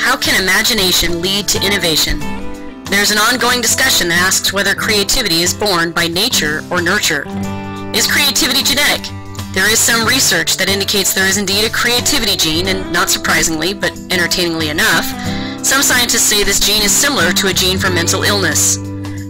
how can imagination lead to innovation? There's an ongoing discussion that asks whether creativity is born by nature or nurture. Is creativity genetic? There is some research that indicates there is indeed a creativity gene, and not surprisingly, but entertainingly enough, some scientists say this gene is similar to a gene for mental illness.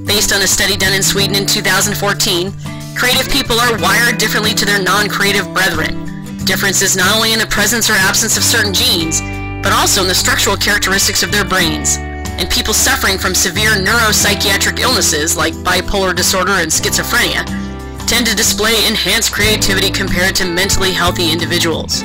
Based on a study done in Sweden in 2014, creative people are wired differently to their non-creative brethren. Differences not only in the presence or absence of certain genes, but also in the structural characteristics of their brains. And people suffering from severe neuropsychiatric illnesses like bipolar disorder and schizophrenia tend to display enhanced creativity compared to mentally healthy individuals.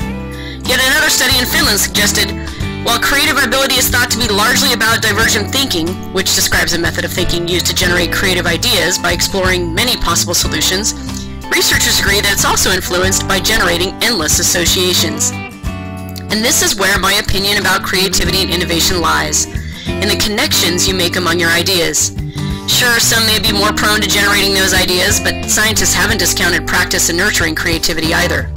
Yet another study in Finland suggested, while creative ability is thought to be largely about divergent thinking, which describes a method of thinking used to generate creative ideas by exploring many possible solutions, researchers agree that it's also influenced by generating endless associations. And this is where my opinion about creativity and innovation lies, in the connections you make among your ideas. Sure, some may be more prone to generating those ideas, but scientists haven't discounted practice in nurturing creativity either.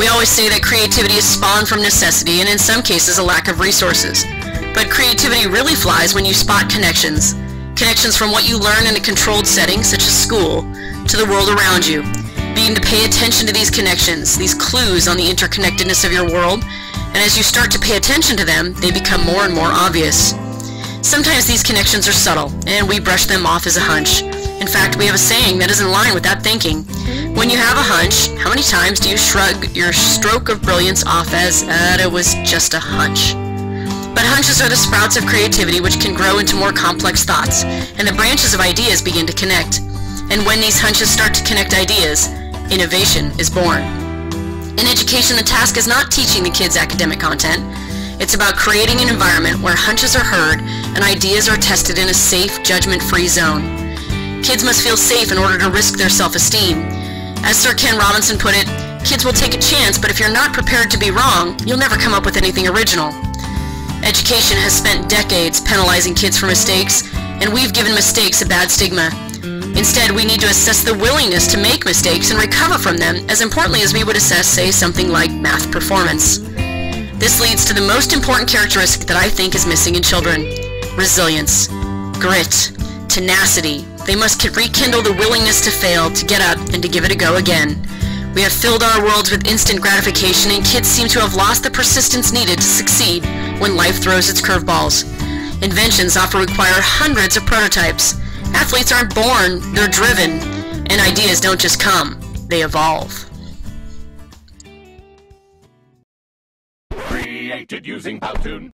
We always say that creativity is spawned from necessity and in some cases a lack of resources. But creativity really flies when you spot connections. Connections from what you learn in a controlled setting, such as school, to the world around you. Begin to pay attention to these connections, these clues on the interconnectedness of your world, and as you start to pay attention to them, they become more and more obvious. Sometimes these connections are subtle, and we brush them off as a hunch. In fact, we have a saying that is in line with that thinking. When you have a hunch, how many times do you shrug your stroke of brilliance off as, it was just a hunch? But hunches are the sprouts of creativity which can grow into more complex thoughts, and the branches of ideas begin to connect. And when these hunches start to connect ideas, innovation is born. In education, the task is not teaching the kids academic content. It's about creating an environment where hunches are heard and ideas are tested in a safe, judgment-free zone. Kids must feel safe in order to risk their self-esteem. As Sir Ken Robinson put it, kids will take a chance, but if you're not prepared to be wrong, you'll never come up with anything original. Education has spent decades penalizing kids for mistakes, and we've given mistakes a bad stigma. Instead, we need to assess the willingness to make mistakes and recover from them as importantly as we would assess, say, something like math performance. This leads to the most important characteristic that I think is missing in children: resilience, grit, tenacity. They must rekindle the willingness to fail, to get up, and to give it a go again. We have filled our worlds with instant gratification, and kids seem to have lost the persistence needed to succeed when life throws its curveballs. Inventions often require hundreds of prototypes. Athletes aren't born, they're driven. And ideas don't just come, they evolve. Created using Powtoon.